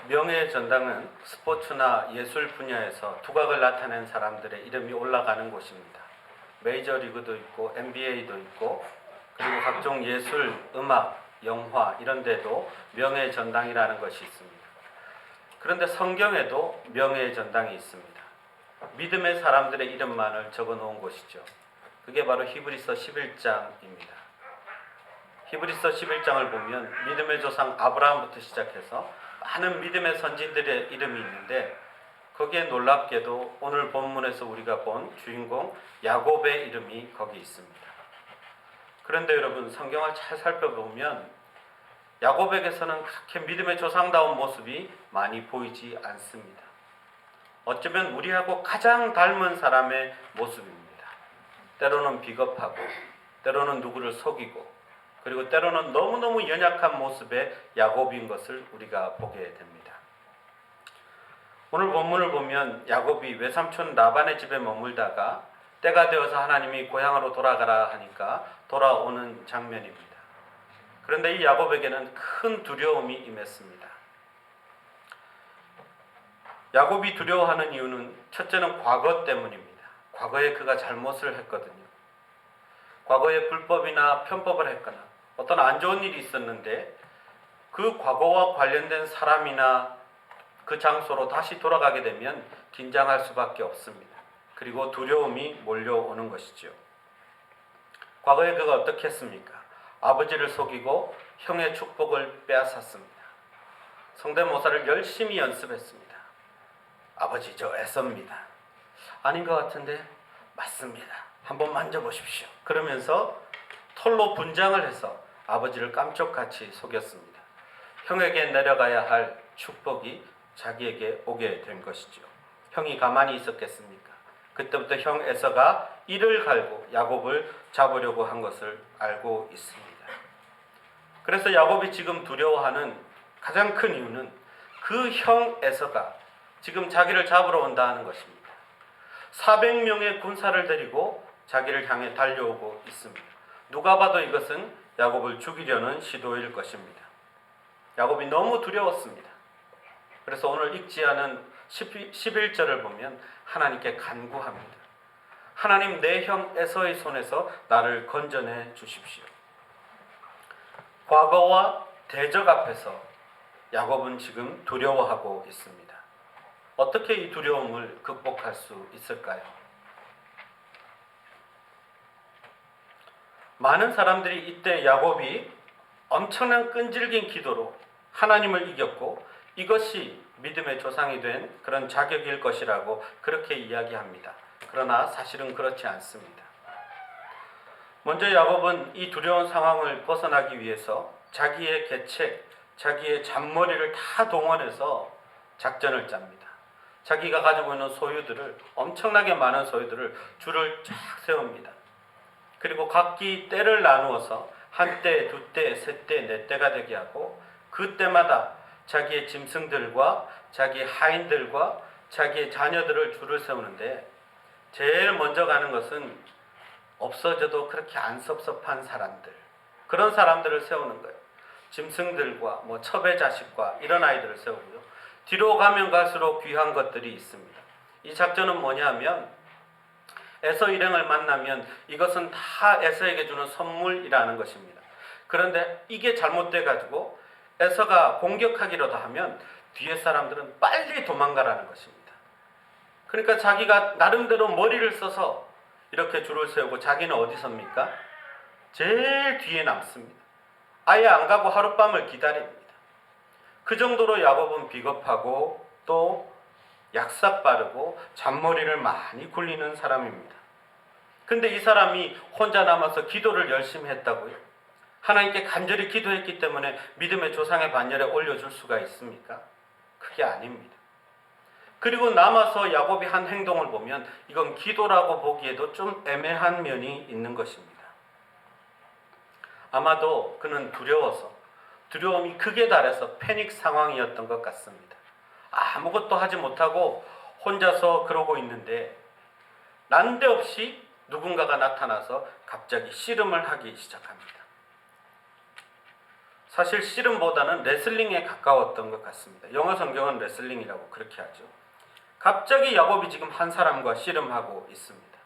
명예의 전당은 스포츠나 예술 분야에서 두각을 나타낸 사람들의 이름이 올라가는 곳입니다. 메이저리그도 있고 NBA도 있고 그리고 각종 예술, 음악, 영화 이런 데도 명예의 전당이라는 것이 있습니다. 그런데 성경에도 명예의 전당이 있습니다. 믿음의 사람들의 이름만을 적어 놓은 곳이죠. 그게 바로 히브리서 11장입니다. 히브리서 11장을 보면 믿음의 조상 아브라함부터 시작해서 많은 믿음의 선진들의 이름이 있는데 거기에 놀랍게도 오늘 본문에서 우리가 본 주인공 야곱의 이름이 거기 있습니다. 그런데 여러분 성경을 잘 살펴보면 야곱에게서는 그렇게 믿음의 조상다운 모습이 많이 보이지 않습니다. 어쩌면 우리하고 가장 닮은 사람의 모습입니다. 때로는 비겁하고 때로는 누구를 속이고 그리고 때로는 너무너무 연약한 모습의 야곱인 것을 우리가 보게 됩니다. 오늘 본문을 보면 야곱이 외삼촌 라반의 집에 머물다가 때가 되어서 하나님이 고향으로 돌아가라 하니까 돌아오는 장면입니다. 그런데 이 야곱에게는 큰 두려움이 임했습니다. 야곱이 두려워하는 이유는 첫째는 과거 때문입니다. 과거에 그가 잘못을 했거든요. 과거에 불법이나 편법을 했거나 어떤 안 좋은 일이 있었는데 그 과거와 관련된 사람이나 그 장소로 다시 돌아가게 되면 긴장할 수밖에 없습니다. 그리고 두려움이 몰려오는 것이죠. 과거에 그가 어떻게 했습니까? 아버지를 속이고 형의 축복을 빼앗았습니다. 성대모사를 열심히 연습했습니다. 아버지 저 애써입니다. 아닌 것 같은데 맞습니다. 한번 만져보십시오. 그러면서 털로 분장을 해서 아버지를 깜짝같이 속였습니다. 형에게 내려가야 할 축복이 자기에게 오게 된 것이죠. 형이 가만히 있었겠습니까? 그때부터 형 에서가 이를 갈고 야곱을 잡으려고 한 것을 알고 있습니다. 그래서 야곱이 지금 두려워하는 가장 큰 이유는 그 형 에서가 지금 자기를 잡으러 온다는 것입니다. 400명의 군사를 데리고 자기를 향해 달려오고 있습니다. 누가 봐도 이것은 야곱을 죽이려는 시도일 것입니다. 야곱이 너무 두려웠습니다. 그래서 오늘 읽지 않은 11절을 보면 하나님께 간구합니다. 하나님 내 형 에서의 손에서 나를 건져내 주십시오. 과거와 대적 앞에서 야곱은 지금 두려워하고 있습니다. 어떻게 이 두려움을 극복할 수 있을까요? 많은 사람들이 이때 야곱이 엄청난 끈질긴 기도로 하나님을 이겼고 이것이 믿음의 조상이 된 그런 자격일 것이라고 그렇게 이야기합니다. 그러나 사실은 그렇지 않습니다. 먼저 야곱은 이 두려운 상황을 벗어나기 위해서 자기의 계책, 자기의 잔머리를 다 동원해서 작전을 짭니다. 자기가 가지고 있는 소유들을 엄청나게 많은 소유들을 줄을 쫙 세웁니다. 그리고 각기 때를 나누어서 한 때, 두 때, 세 때, 네 때가 되게 하고 그 때마다 자기의 짐승들과 자기의 하인들과 자기의 자녀들을 줄을 세우는데 제일 먼저 가는 것은 없어져도 그렇게 안 섭섭한 사람들, 그런 사람들을 세우는 거예요. 짐승들과 첩의 자식과 이런 아이들을 세우고요. 뒤로 가면 갈수록 귀한 것들이 있습니다. 이 작전은 뭐냐면 에서 일행을 만나면 이것은 다 에서에게 주는 선물이라는 것입니다. 그런데 이게 잘못돼 가지고 에서가 공격하기라도 하면 뒤에 사람들은 빨리 도망가라는 것입니다. 그러니까 자기가 나름대로 머리를 써서 이렇게 줄을 세우고 자기는 어디 섭니까? 제일 뒤에 남습니다. 아예 안 가고 하룻밤을 기다립니다. 그 정도로 야곱은 비겁하고 또 약삭 빠르고 잔머리를 많이 굴리는 사람입니다. 근데 이 사람이 혼자 남아서 기도를 열심히 했다고요? 하나님께 간절히 기도했기 때문에 믿음의 조상의 반열에 올려줄 수가 있습니까? 그게 아닙니다. 그리고 남아서 야곱이 한 행동을 보면 이건 기도라고 보기에도 좀 애매한 면이 있는 것입니다. 아마도 그는 두려움이 극에 달해서 패닉 상황이었던 것 같습니다. 아무것도 하지 못하고 혼자서 그러고 있는데 난데없이 누군가가 나타나서 갑자기 씨름을 하기 시작합니다. 사실 씨름보다는 레슬링에 가까웠던 것 같습니다. 영어 성경은 레슬링이라고 그렇게 하죠. 갑자기 야곱이 지금 한 사람과 씨름하고 있습니다.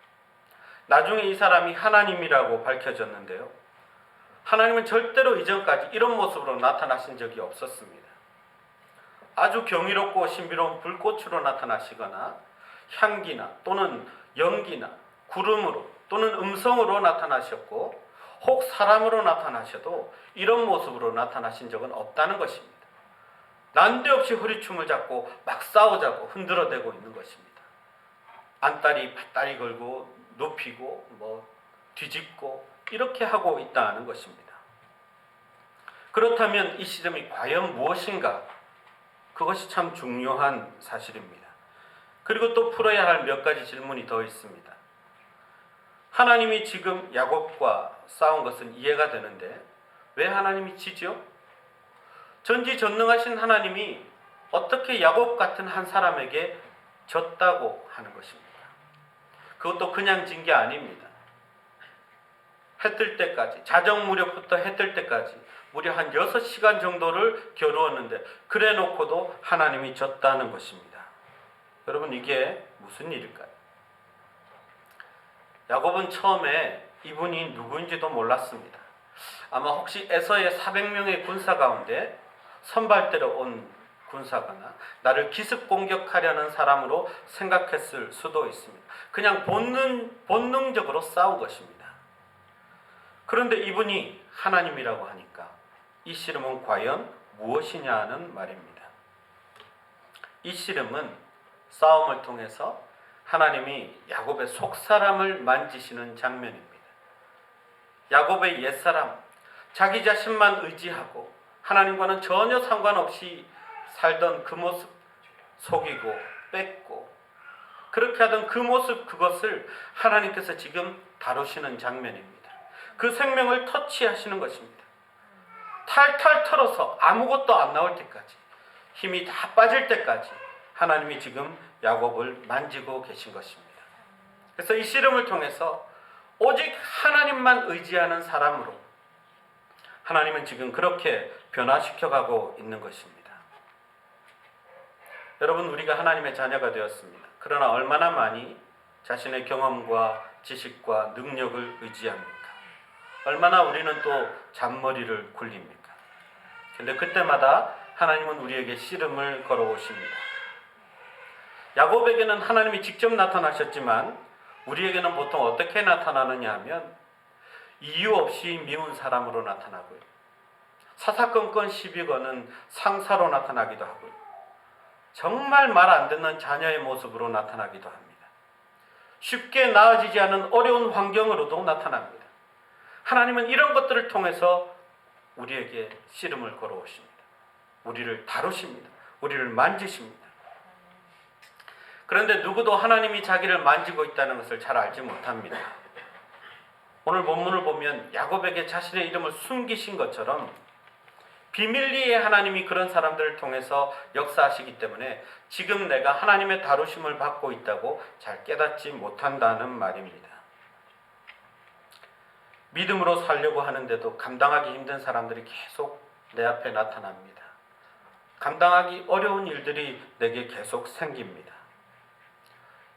나중에 이 사람이 하나님이라고 밝혀졌는데요. 하나님은 절대로 이전까지 이런 모습으로 나타나신 적이 없었습니다. 아주 경이롭고 신비로운 불꽃으로 나타나시거나 향기나 또는 연기나 구름으로 또는 음성으로 나타나셨고 혹 사람으로 나타나셔도 이런 모습으로 나타나신 적은 없다는 것입니다. 난데없이 허리춤을 잡고 막 싸우자고 흔들어대고 있는 것입니다. 안다리 밭다리 걸고 눕히고 뒤집고 이렇게 하고 있다는 것입니다. 그렇다면 이 씨름이 과연 무엇인가? 그것이 참 중요한 사실입니다. 그리고 또 풀어야 할 몇 가지 질문이 더 있습니다. 하나님이 지금 야곱과 싸운 것은 이해가 되는데 왜 하나님이 지죠? 전지전능하신 하나님이 어떻게 야곱 같은 한 사람에게 졌다고 하는 것입니까? 그것도 그냥 진 게 아닙니다. 해 뜰 때까지, 자정 무렵부터 해 뜰 때까지 무려 한 6시간 정도를 겨루었는데 그래 놓고도 하나님이 졌다는 것입니다. 여러분, 이게 무슨 일일까요? 야곱은 처음에 이분이 누구인지도 몰랐습니다. 아마 혹시 에서의 400명의 군사 가운데 선발대로 온 군사거나 나를 기습 공격하려는 사람으로 생각했을 수도 있습니다. 그냥 본능적으로 싸운 것입니다. 그런데 이분이 하나님이라고 하니까 이 씨름은 과연 무엇이냐는 말입니다. 이 씨름은 싸움을 통해서 하나님이 야곱의 속사람을 만지시는 장면입니다. 야곱의 옛사람, 자기 자신만 의지하고 하나님과는 전혀 상관없이 살던 그 모습, 속이고 뺏고 그렇게 하던 그 모습, 그것을 하나님께서 지금 다루시는 장면입니다. 그 생명을 터치하시는 것입니다. 탈탈 털어서 아무것도 안 나올 때까지, 힘이 다 빠질 때까지 하나님이 지금 야곱을 만지고 계신 것입니다. 그래서 이 씨름을 통해서 오직 하나님만 의지하는 사람으로 하나님은 지금 그렇게 변화시켜가고 있는 것입니다. 여러분, 우리가 하나님의 자녀가 되었습니다. 그러나 얼마나 많이 자신의 경험과 지식과 능력을 의지합니까? 얼마나 우리는 또 잔머리를 굴립니까? 근데 그때마다 하나님은 우리에게 씨름을 걸어오십니다. 야곱에게는 하나님이 직접 나타나셨지만 우리에게는 보통 어떻게 나타나느냐 하면 이유 없이 미운 사람으로 나타나고요. 사사건건 시비 거는 상사로 나타나기도 하고요. 정말 말 안 듣는 자녀의 모습으로 나타나기도 합니다. 쉽게 나아지지 않은 어려운 환경으로도 나타납니다. 하나님은 이런 것들을 통해서 우리에게 씨름을 걸어오십니다. 우리를 다루십니다. 우리를 만지십니다. 그런데 누구도 하나님이 자기를 만지고 있다는 것을 잘 알지 못합니다. 오늘 본문을 보면 야곱에게 자신의 이름을 숨기신 것처럼 비밀리에 하나님이 그런 사람들을 통해서 역사하시기 때문에 지금 내가 하나님의 다루심을 받고 있다고 잘 깨닫지 못한다는 말입니다. 믿음으로 살려고 하는데도 감당하기 힘든 사람들이 계속 내 앞에 나타납니다. 감당하기 어려운 일들이 내게 계속 생깁니다.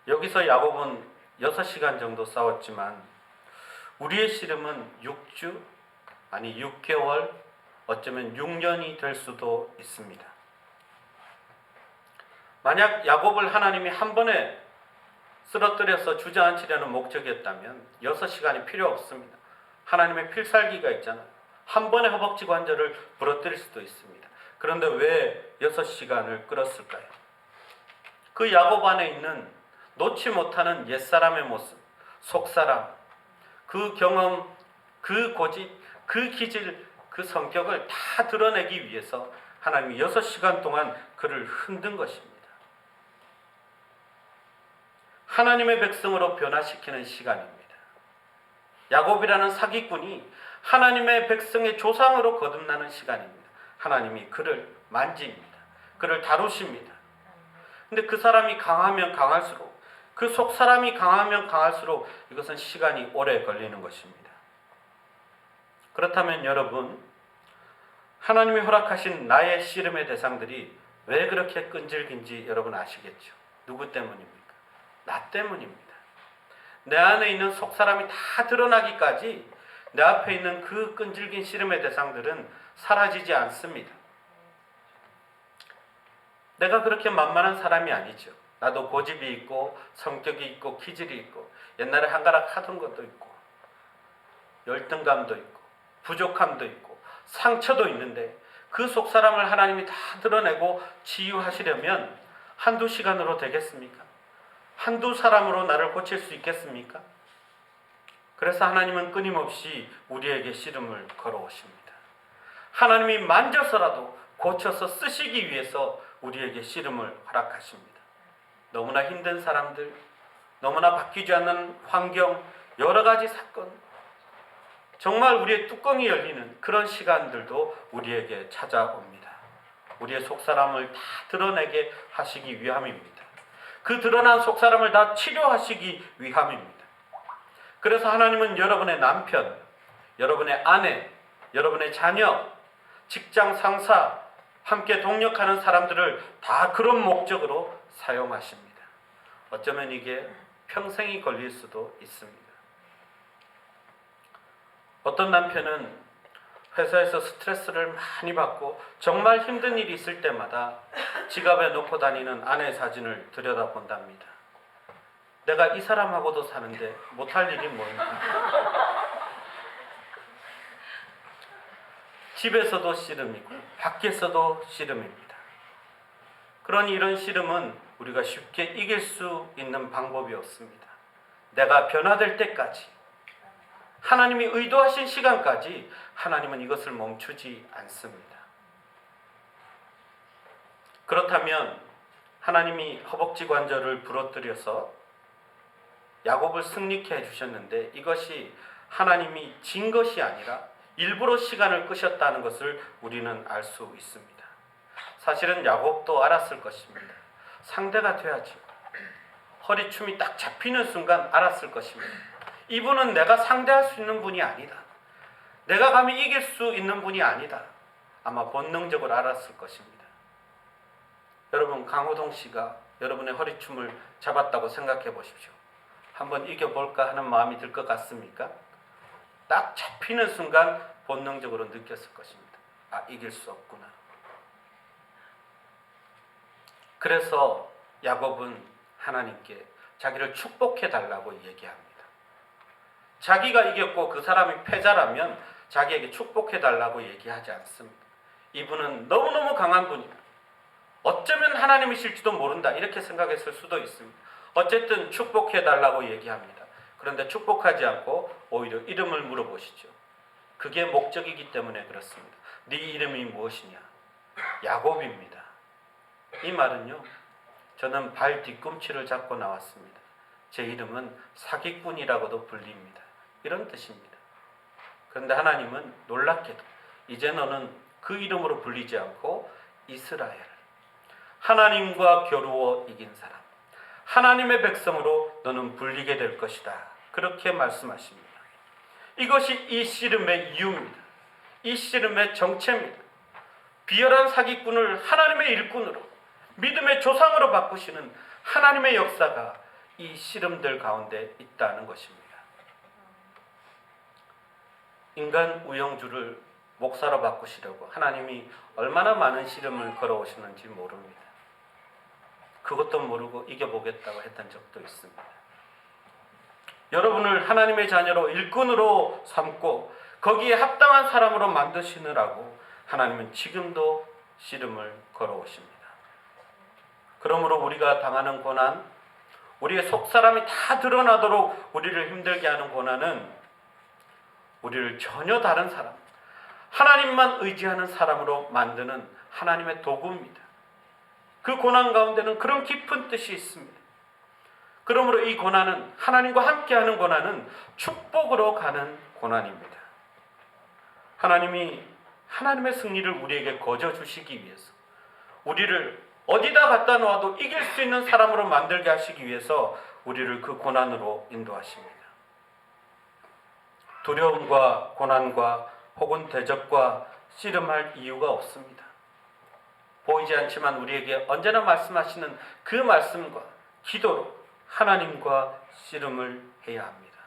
여기서 야곱은 6시간 정도 싸웠지만 우리의 씨름은 6주, 아니 6개월, 어쩌면 6년이 될 수도 있습니다. 만약 야곱을 하나님이 한 번에 쓰러뜨려서 주저앉히려는 목적이었다면 6시간이 필요 없습니다. 하나님의 필살기가 있잖아요. 한 번에 허벅지 관절을 부러뜨릴 수도 있습니다. 그런데 왜 6시간을 끌었을까요? 그 야곱 안에 있는 놓지 못하는 옛사람의 모습, 속사람, 그 경험, 그 고집, 그 기질, 그 성격을 다 드러내기 위해서 하나님이 6시간 동안 그를 흔든 것입니다. 하나님의 백성으로 변화시키는 시간입니다. 야곱이라는 사기꾼이 하나님의 백성의 조상으로 거듭나는 시간입니다. 하나님이 그를 만집니다. 그를 다루십니다. 근데 그 사람이 강하면 강할수록, 그 속사람이 강하면 강할수록 이것은 시간이 오래 걸리는 것입니다. 그렇다면 여러분, 하나님이 허락하신 나의 씨름의 대상들이 왜 그렇게 끈질긴지 여러분 아시겠죠? 누구 때문입니까? 나 때문입니다. 내 안에 있는 속사람이 다 드러나기까지 내 앞에 있는 그 끈질긴 씨름의 대상들은 사라지지 않습니다. 내가 그렇게 만만한 사람이 아니죠. 나도 고집이 있고 성격이 있고 기질이 있고 옛날에 한가락 하던 것도 있고 열등감도 있고 부족함도 있고 상처도 있는데 그 속사람을 하나님이 다 드러내고 치유하시려면 한두 시간으로 되겠습니까? 한두 사람으로 나를 고칠 수 있겠습니까? 그래서 하나님은 끊임없이 우리에게 씨름을 걸어오십니다. 하나님이 만져서라도 고쳐서 쓰시기 위해서 우리에게 씨름을 허락하십니다. 너무나 힘든 사람들, 너무나 바뀌지 않는 환경, 여러 가지 사건, 정말 우리의 뚜껑이 열리는 그런 시간들도 우리에게 찾아옵니다. 우리의 속사람을 다 드러내게 하시기 위함입니다. 그 드러난 속사람을 다 치료하시기 위함입니다. 그래서 하나님은 여러분의 남편, 여러분의 아내, 여러분의 자녀, 직장 상사, 함께 동력하는 사람들을 다 그런 목적으로 사용하십니다. 어쩌면 이게 평생이 걸릴 수도 있습니다. 어떤 남편은 회사에서 스트레스를 많이 받고 정말 힘든 일이 있을 때마다 지갑에 놓고 다니는 아내 사진을 들여다본답니다. 내가 이 사람하고도 사는데 못할 일이 뭐인가. 집에서도 씨름이고 밖에서도 씨름입니다. 그러니 이런 씨름은 우리가 쉽게 이길 수 있는 방법이 없습니다. 내가 변화될 때까지, 하나님이 의도하신 시간까지 하나님은 이것을 멈추지 않습니다. 그렇다면 하나님이 허벅지 관절을 부러뜨려서 야곱을 승리케 해주셨는데 이것이 하나님이 진 것이 아니라 일부러 시간을 끄셨다는 것을 우리는 알 수 있습니다. 사실은 야곱도 알았을 것입니다. 상대가 돼야지. 허리춤이 딱 잡히는 순간 알았을 것입니다. 이분은 내가 상대할 수 있는 분이 아니다. 내가 감히 이길 수 있는 분이 아니다. 아마 본능적으로 알았을 것입니다. 여러분, 강호동 씨가 여러분의 허리춤을 잡았다고 생각해 보십시오. 한번 이겨볼까 하는 마음이 들 것 같습니까? 딱 잡히는 순간 본능적으로 느꼈을 것입니다. 아, 이길 수 없구나. 그래서 야곱은 하나님께 자기를 축복해 달라고 얘기합니다. 자기가 이겼고 그 사람이 패자라면 자기에게 축복해 달라고 얘기하지 않습니다. 이분은 너무너무 강한 분이다. 어쩌면 하나님이실지도 모른다. 이렇게 생각했을 수도 있습니다. 어쨌든 축복해 달라고 얘기합니다. 그런데 축복하지 않고 오히려 이름을 물어보시죠. 그게 목적이기 때문에 그렇습니다. 네 이름이 무엇이냐? 야곱입니다. 이 말은요, 저는 발 뒤꿈치를 잡고 나왔습니다. 제 이름은 사기꾼이라고도 불립니다. 이런 뜻입니다. 그런데 하나님은 놀랍게도 이제 너는 그 이름으로 불리지 않고 이스라엘, 하나님과 겨루어 이긴 사람, 하나님의 백성으로 너는 불리게 될 것이다. 그렇게 말씀하십니다. 이것이 이 씨름의 이유입니다. 이 씨름의 정체입니다. 비열한 사기꾼을 하나님의 일꾼으로, 믿음의 조상으로 바꾸시는 하나님의 역사가 이 씨름들 가운데 있다는 것입니다. 인간 우영주를 목사로 바꾸시려고 하나님이 얼마나 많은 씨름을 걸어오시는지 모릅니다. 그것도 모르고 이겨보겠다고 했던 적도 있습니다. 여러분을 하나님의 자녀로 일꾼으로 삼고 거기에 합당한 사람으로 만드시느라고 하나님은 지금도 씨름을 걸어오십니다. 그러므로 우리가 당하는 고난, 우리의 속사람이 다 드러나도록 우리를 힘들게 하는 고난은 우리를 전혀 다른 사람, 하나님만 의지하는 사람으로 만드는 하나님의 도구입니다. 그 고난 가운데는 그런 깊은 뜻이 있습니다. 그러므로 이 고난은, 하나님과 함께하는 고난은 축복으로 가는 고난입니다. 하나님이 하나님의 승리를 우리에게 거저 주시기 위해서, 우리를 어디다 갖다 놓아도 이길 수 있는 사람으로 만들게 하시기 위해서 우리를 그 고난으로 인도하십니다. 두려움과 고난과 혹은 대적과 씨름할 이유가 없습니다. 보이지 않지만 우리에게 언제나 말씀하시는 그 말씀과 기도로 하나님과 씨름을 해야 합니다.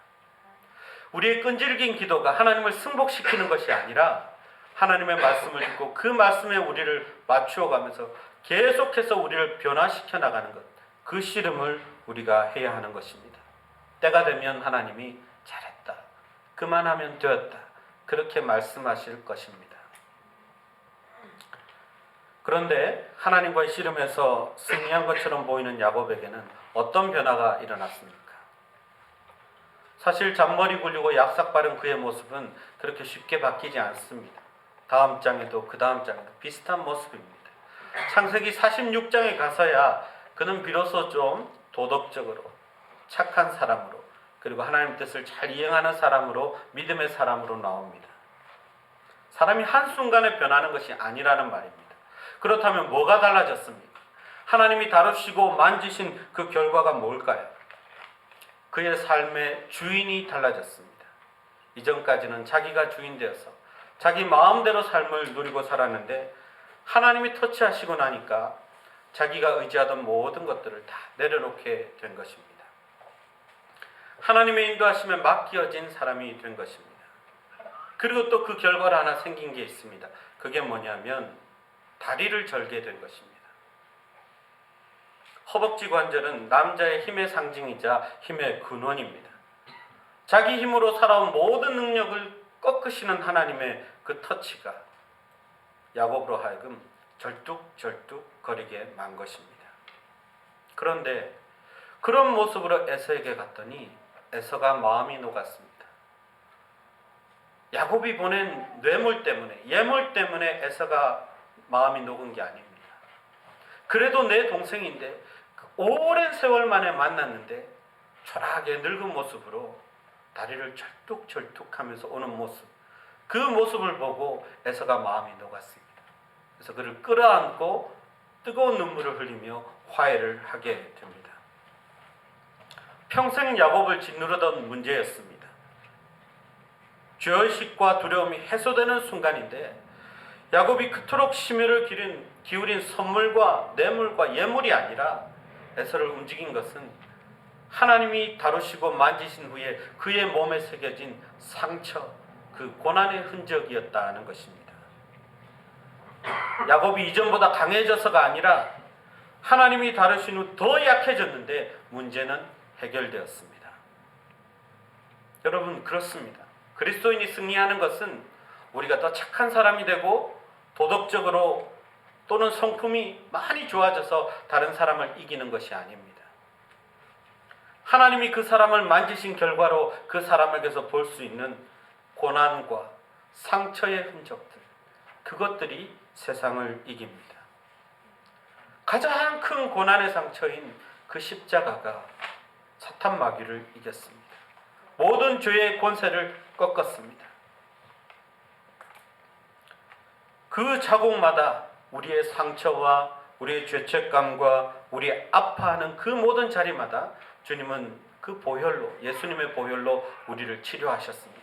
우리의 끈질긴 기도가 하나님을 승복시키는 것이 아니라 하나님의 말씀을 듣고 그 말씀에 우리를 맞추어 가면서 계속해서 우리를 변화시켜 나가는 것, 그 씨름을 우리가 해야 하는 것입니다. 때가 되면 하나님이 잘했다, 그만하면 되었다, 그렇게 말씀하실 것입니다. 그런데 하나님과의 씨름에서 승리한 것처럼 보이는 야곱에게는 어떤 변화가 일어났습니까? 사실 잔머리 굴리고 약삭 바른 그의 모습은 그렇게 쉽게 바뀌지 않습니다. 다음 장에도 그 다음 장에도 비슷한 모습입니다. 창세기 46장에 가서야 그는 비로소 좀 도덕적으로 착한 사람으로, 그리고 하나님 뜻을 잘 이행하는 사람으로, 믿음의 사람으로 나옵니다. 사람이 한순간에 변하는 것이 아니라는 말입니다. 그렇다면 뭐가 달라졌습니까? 하나님이 다루시고 만지신 그 결과가 뭘까요? 그의 삶의 주인이 달라졌습니다. 이전까지는 자기가 주인 되어서 자기 마음대로 삶을 누리고 살았는데 하나님이 터치하시고 나니까 자기가 의지하던 모든 것들을 다 내려놓게 된 것입니다. 하나님의 인도하심에 맡겨진 사람이 된 것입니다. 그리고 또 그 결과로 하나 생긴 게 있습니다. 그게 뭐냐면 다리를 절게 된 것입니다. 허벅지 관절은 남자의 힘의 상징이자 힘의 근원입니다. 자기 힘으로 살아온 모든 능력을 꺾으시는 하나님의 그 터치가 야곱으로 하여금 절뚝절뚝 거리게 만 것입니다. 그런데 그런 모습으로 에서에게 갔더니 에서가 마음이 녹았습니다. 야곱이 보낸 뇌물 때문에, 예물 때문에 에서가 마음이 녹은 게 아닙니다. 그래도 내 동생인데 오랜 세월 만에 만났는데 초라하게 늙은 모습으로 다리를 절뚝절뚝하면서 오는 모습, 그 모습을 보고 에서가 마음이 녹았습니다. 그래서 그를 끌어안고 뜨거운 눈물을 흘리며 화해를 하게 됩니다. 평생 야곱을 짓누르던 문제였습니다. 죄의식과 두려움이 해소되는 순간인데 야곱이 그토록 심혈을 기울인 선물과 뇌물과 예물이 아니라 에서를 움직인 것은 하나님이 다루시고 만지신 후에 그의 몸에 새겨진 상처, 그 고난의 흔적이었다는 것입니다. 야곱이 이전보다 강해져서가 아니라 하나님이 다루신 후 더 약해졌는데 문제는 해결되었습니다. 여러분, 그렇습니다. 그리스도인이 승리하는 것은 우리가 더 착한 사람이 되고 도덕적으로 또는 성품이 많이 좋아져서 다른 사람을 이기는 것이 아닙니다. 하나님이 그 사람을 만지신 결과로 그 사람에게서 볼 수 있는 고난과 상처의 흔적들, 그것들이 세상을 이깁니다. 가장 큰 고난의 상처인 그 십자가가 사탄 마귀를 이겼습니다. 모든 죄의 권세를 꺾었습니다. 그 자국마다 우리의 상처와 우리의 죄책감과 우리 아파하는 그 모든 자리마다 주님은 그 보혈로, 예수님의 보혈로 우리를 치료하셨습니다.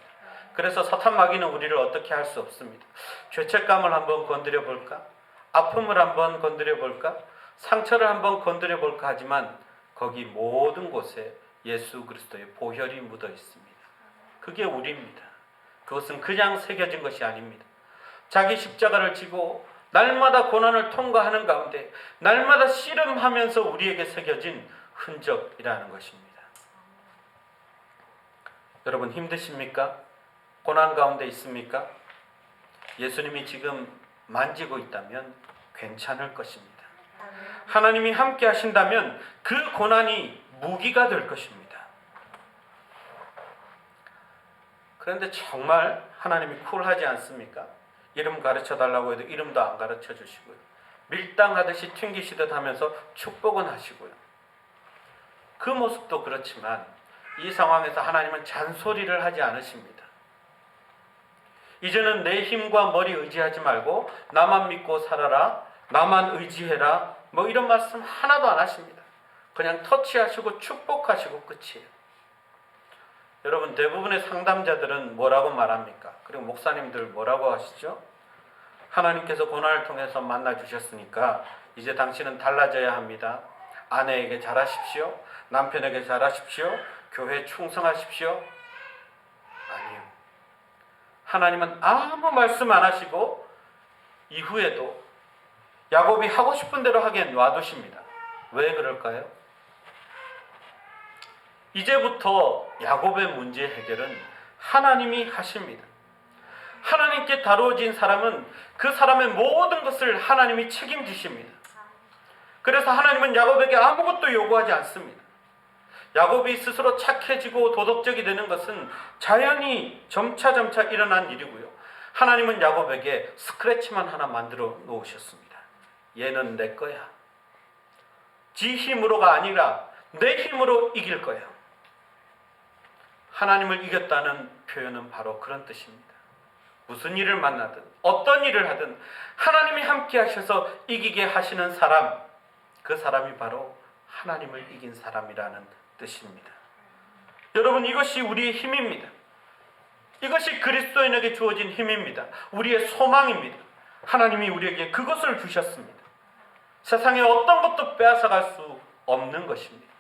그래서 사탄 마귀는 우리를 어떻게 할 수 없습니다. 죄책감을 한번 건드려 볼까? 아픔을 한번 건드려 볼까? 상처를 한번 건드려 볼까? 하지만 거기 모든 곳에 예수 그리스도의 보혈이 묻어 있습니다. 그게 우리입니다. 그것은 그냥 새겨진 것이 아닙니다. 자기 십자가를 지고 날마다 고난을 통과하는 가운데 날마다 씨름하면서 우리에게 새겨진 흔적이라는 것입니다. 여러분, 힘드십니까? 고난 가운데 있습니까? 예수님이 지금 만지고 있다면 괜찮을 것입니다. 하나님이 함께 하신다면 그 고난이 무기가 될 것입니다. 그런데 정말 하나님이 쿨하지 않습니까? 이름 가르쳐 달라고 해도 이름도 안 가르쳐 주시고요. 밀당하듯이 튕기시듯 하면서 축복은 하시고요. 그 모습도 그렇지만 이 상황에서 하나님은 잔소리를 하지 않으십니다. 이제는 내 힘과 머리 의지하지 말고 나만 믿고 살아라, 나만 의지해라, 뭐 이런 말씀 하나도 안 하십니다. 그냥 터치하시고 축복하시고 끝이에요. 여러분, 대부분의 상담자들은 뭐라고 말합니까? 그리고 목사님들 뭐라고 하시죠? 하나님께서 고난을 통해서 만나 주셨으니까 이제 당신은 달라져야 합니다. 아내에게 잘하십시오. 남편에게 잘하십시오. 교회에 충성하십시오. 아니요. 하나님은 아무 말씀 안 하시고 이후에도 야곱이 하고 싶은 대로 하게 놔두십니다. 왜 그럴까요? 이제부터 야곱의 문제 해결은 하나님이 하십니다. 하나님께 다루어진 사람은 그 사람의 모든 것을 하나님이 책임지십니다. 그래서 하나님은 야곱에게 아무것도 요구하지 않습니다. 야곱이 스스로 착해지고 도덕적이 되는 것은 자연히 점차점차 일어난 일이고요. 하나님은 야곱에게 스크래치만 하나 만들어 놓으셨습니다. 얘는 내 거야. 지 힘으로가 아니라 내 힘으로 이길 거야. 하나님을 이겼다는 표현은 바로 그런 뜻입니다. 무슨 일을 만나든 어떤 일을 하든 하나님이 함께 하셔서 이기게 하시는 사람, 그 사람이 바로 하나님을 이긴 사람이라는 뜻입니다. 여러분, 이것이 우리의 힘입니다. 이것이 그리스도인에게 주어진 힘입니다. 우리의 소망입니다. 하나님이 우리에게 그것을 주셨습니다. 세상에 어떤 것도 빼앗아갈 수 없는 것입니다.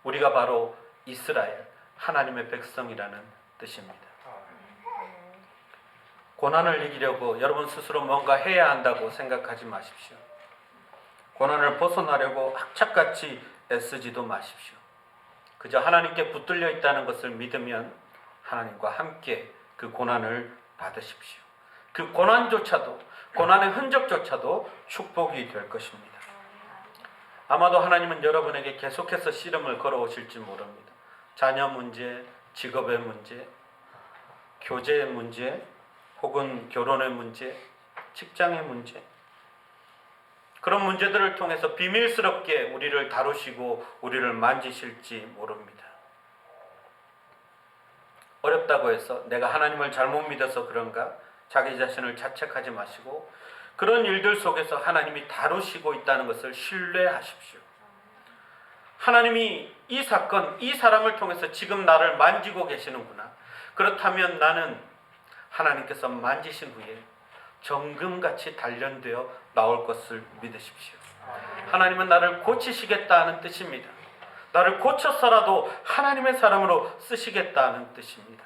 우리가 바로 이스라엘, 하나님의 백성이라는 뜻입니다. 고난을 이기려고 여러분 스스로 뭔가 해야 한다고 생각하지 마십시오. 고난을 벗어나려고 악착같이 애쓰지도 마십시오. 그저 하나님께 붙들려 있다는 것을 믿으면 하나님과 함께 그 고난을 받으십시오. 그 고난조차도, 고난의 흔적조차도 축복이 될 것입니다. 아마도 하나님은 여러분에게 계속해서 씨름을 걸어오실지 모릅니다. 자녀 문제, 직업의 문제, 교제의 문제, 혹은 결혼의 문제, 직장의 문제, 그런 문제들을 통해서 비밀스럽게 우리를 다루시고 우리를 만지실지 모릅니다. 어렵다고 해서 내가 하나님을 잘못 믿어서 그런가 자기 자신을 자책하지 마시고 그런 일들 속에서 하나님이 다루시고 있다는 것을 신뢰하십시오. 하나님이 이 사건, 이 사람을 통해서 지금 나를 만지고 계시는구나. 그렇다면 나는 하나님께서 만지신 후에 정금같이 단련되어 나올 것을 믿으십시오. 하나님은 나를 고치시겠다는 뜻입니다. 나를 고쳐서라도 하나님의 사람으로 쓰시겠다는 뜻입니다.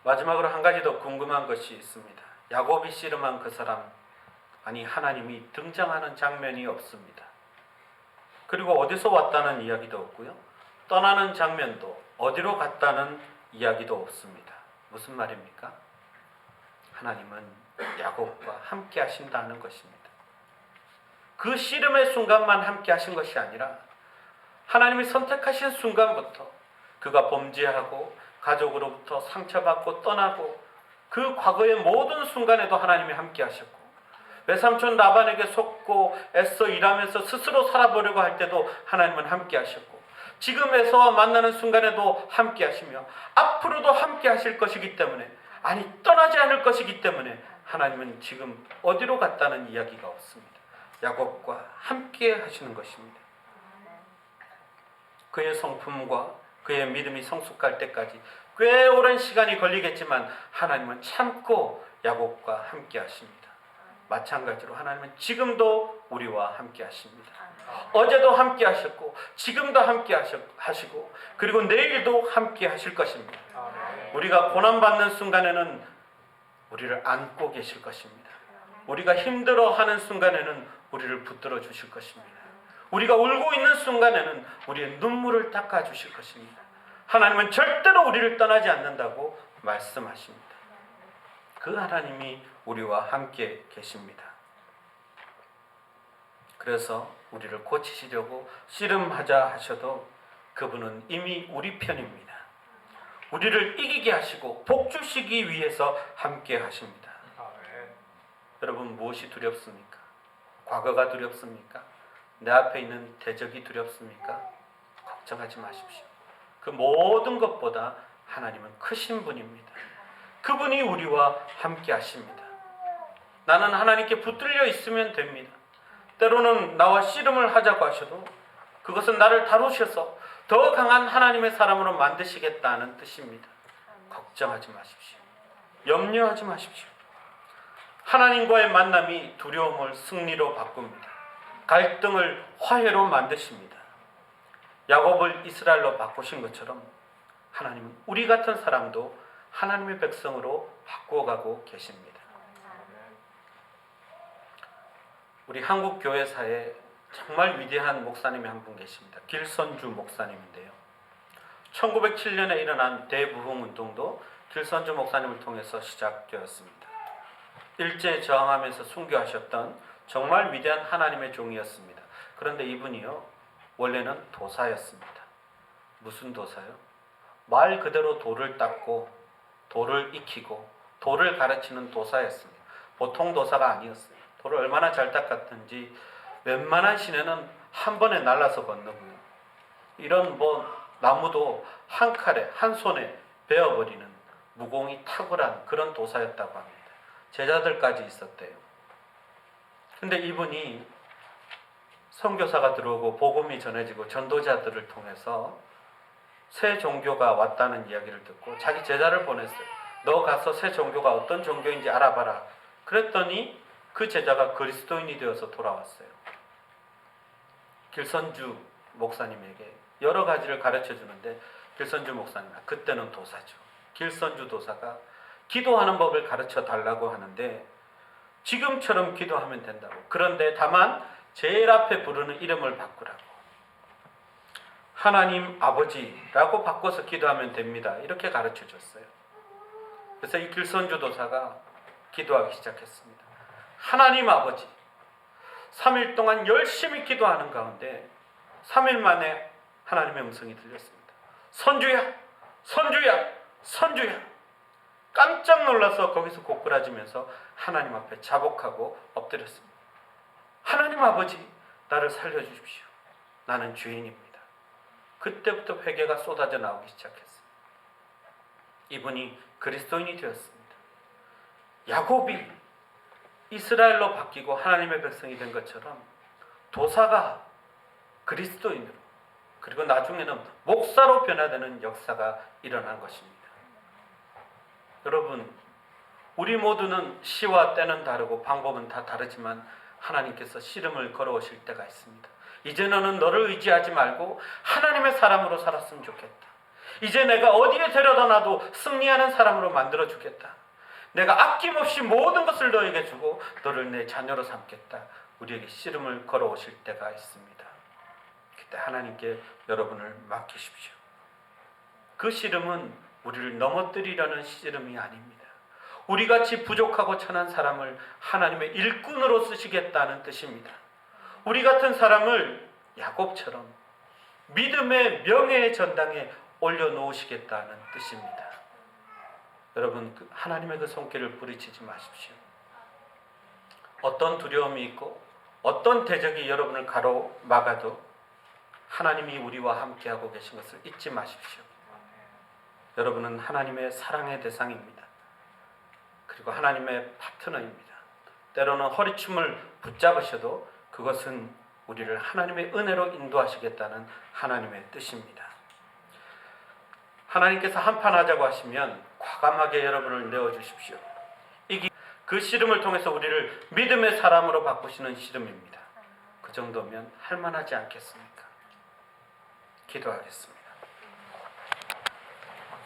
마지막으로 한 가지 더 궁금한 것이 있습니다. 야곱이 씨름한 그 사람, 아니 하나님이 등장하는 장면이 없습니다. 그리고 어디서 왔다는 이야기도 없고요. 떠나는 장면도 어디로 갔다는 이야기도 없습니다. 무슨 말입니까? 하나님은 야곱과 함께 하신다는 것입니다. 그 씨름의 순간만 함께 하신 것이 아니라 하나님이 선택하신 순간부터 그가 범죄하고 가족으로부터 상처받고 떠나고 그 과거의 모든 순간에도 하나님이 함께 하셨고 외삼촌 라반에게 속고 애써 일하면서 스스로 살아보려고 할 때도 하나님은 함께 하셨고 지금 에서와 만나는 순간에도 함께 하시며 앞으로도 함께 하실 것이기 때문에, 아니 떠나지 않을 것이기 때문에 하나님은 지금 어디로 갔다는 이야기가 없습니다. 야곱과 함께 하시는 것입니다. 그의 성품과 그의 믿음이 성숙할 때까지 꽤 오랜 시간이 걸리겠지만 하나님은 참고 야곱과 함께 하십니다. 마찬가지로 하나님은 지금도 우리와 함께 하십니다. 어제도 함께 하셨고 지금도 함께 하시고 그리고 내일도 함께 하실 것입니다. 우리가 고난받는 순간에는 우리를 안고 계실 것입니다. 우리가 힘들어하는 순간에는 우리를 붙들어 주실 것입니다. 우리가 울고 있는 순간에는 우리의 눈물을 닦아 주실 것입니다. 하나님은 절대로 우리를 떠나지 않는다고 말씀하십니다. 그 하나님이 우리와 함께 계십니다. 그래서 우리를 고치시려고 씨름하자 하셔도 그분은 이미 우리 편입니다. 우리를 이기게 하시고 복주시기 위해서 함께 하십니다. 여러분, 무엇이 두렵습니까? 과거가 두렵습니까? 내 앞에 있는 대적이 두렵습니까? 걱정하지 마십시오. 그 모든 것보다 하나님은 크신 분입니다. 그분이 우리와 함께 하십니다. 나는 하나님께 붙들려 있으면 됩니다. 때로는 나와 씨름을 하자고 하셔도 그것은 나를 다루셔서 더 강한 하나님의 사람으로 만드시겠다는 뜻입니다. 걱정하지 마십시오. 염려하지 마십시오. 하나님과의 만남이 두려움을 승리로 바꿉니다. 갈등을 화해로 만드십니다. 야곱을 이스라엘로 바꾸신 것처럼 하나님은 우리 같은 사람도 하나님의 백성으로 바꾸어가고 계십니다. 우리 한국 교회사에 정말 위대한 목사님이 한 분 계십니다. 길선주 목사님인데요. 1907년에 일어난 대부흥운동도 길선주 목사님을 통해서 시작되었습니다. 일제에 저항하면서 순교하셨던 정말 위대한 하나님의 종이었습니다. 그런데 이분이요, 원래는 도사였습니다. 무슨 도사요? 말 그대로 돌을 닦고 돌을 익히고 돌을 가르치는 도사였습니다. 보통 도사가 아니었어요. 돌을 얼마나 잘 닦았든지 웬만한 시내는 한 번에 날라서 건너고요. 이런 나무도 한 칼에 한 손에 베어버리는 무공이 탁월한 그런 도사였다고 합니다. 제자들까지 있었대요. 근데 이분이 선교사가 들어오고 복음이 전해지고 전도자들을 통해서 새 종교가 왔다는 이야기를 듣고 자기 제자를 보냈어요. 너 가서 새 종교가 어떤 종교인지 알아봐라. 그랬더니 그 제자가 그리스도인이 되어서 돌아왔어요. 길선주 목사님에게 여러 가지를 가르쳐 주는데 길선주 목사님, 그때는 도사죠. 길선주 도사가 기도하는 법을 가르쳐 달라고 하는데 지금처럼 기도하면 된다고. 그런데 다만 제일 앞에 부르는 이름을 바꾸라고. 하나님 아버지라고 바꿔서 기도하면 됩니다. 이렇게 가르쳐 줬어요. 그래서 이 길선주 도사가 기도하기 시작했습니다. 하나님 아버지. 3일 동안 열심히 기도하는 가운데 3일 만에 하나님의 음성이 들렸습니다. 선주야, 선주야, 선주야. 깜짝 놀라서 거기서 고꾸라지면서 하나님 앞에 자복하고 엎드렸습니다. 하나님 아버지, 나를 살려주십시오. 나는 죄인입니다. 그때부터 회개가 쏟아져 나오기 시작했습니다. 이분이 그리스도인이 되었습니다. 야곱이 이스라엘로 바뀌고 하나님의 백성이 된 것처럼 도사가 그리스도인으로 그리고 나중에는 목사로 변화되는 역사가 일어난 것입니다. 여러분, 우리 모두는 시와 때는 다르고 방법은 다 다르지만 하나님께서 씨름을 걸어오실 때가 있습니다. 이제 너는 너를 의지하지 말고 하나님의 사람으로 살았으면 좋겠다. 이제 내가 어디에 데려다 놔도 승리하는 사람으로 만들어 주겠다. 내가 아낌없이 모든 것을 너에게 주고 너를 내 자녀로 삼겠다. 우리에게 씨름을 걸어오실 때가 있습니다. 그때 하나님께 여러분을 맡기십시오. 그 씨름은 우리를 넘어뜨리려는 씨름이 아닙니다. 우리같이 부족하고 천한 사람을 하나님의 일꾼으로 쓰시겠다는 뜻입니다. 우리 같은 사람을 야곱처럼 믿음의 명예의 전당에 올려놓으시겠다는 뜻입니다. 여러분, 하나님의 그 손길을 뿌리치지 마십시오. 어떤 두려움이 있고 어떤 대적이 여러분을 가로막아도 하나님이 우리와 함께하고 계신 것을 잊지 마십시오. 여러분은 하나님의 사랑의 대상입니다. 그리고 하나님의 파트너입니다. 때로는 허리춤을 붙잡으셔도 그것은 우리를 하나님의 은혜로 인도하시겠다는 하나님의 뜻입니다. 하나님께서 한판 하자고 하시면 과감하게 여러분을 내어주십시오. 그 씨름을 통해서 우리를 믿음의 사람으로 바꾸시는 씨름입니다. 그 정도면 할만하지 않겠습니까? 기도하겠습니다.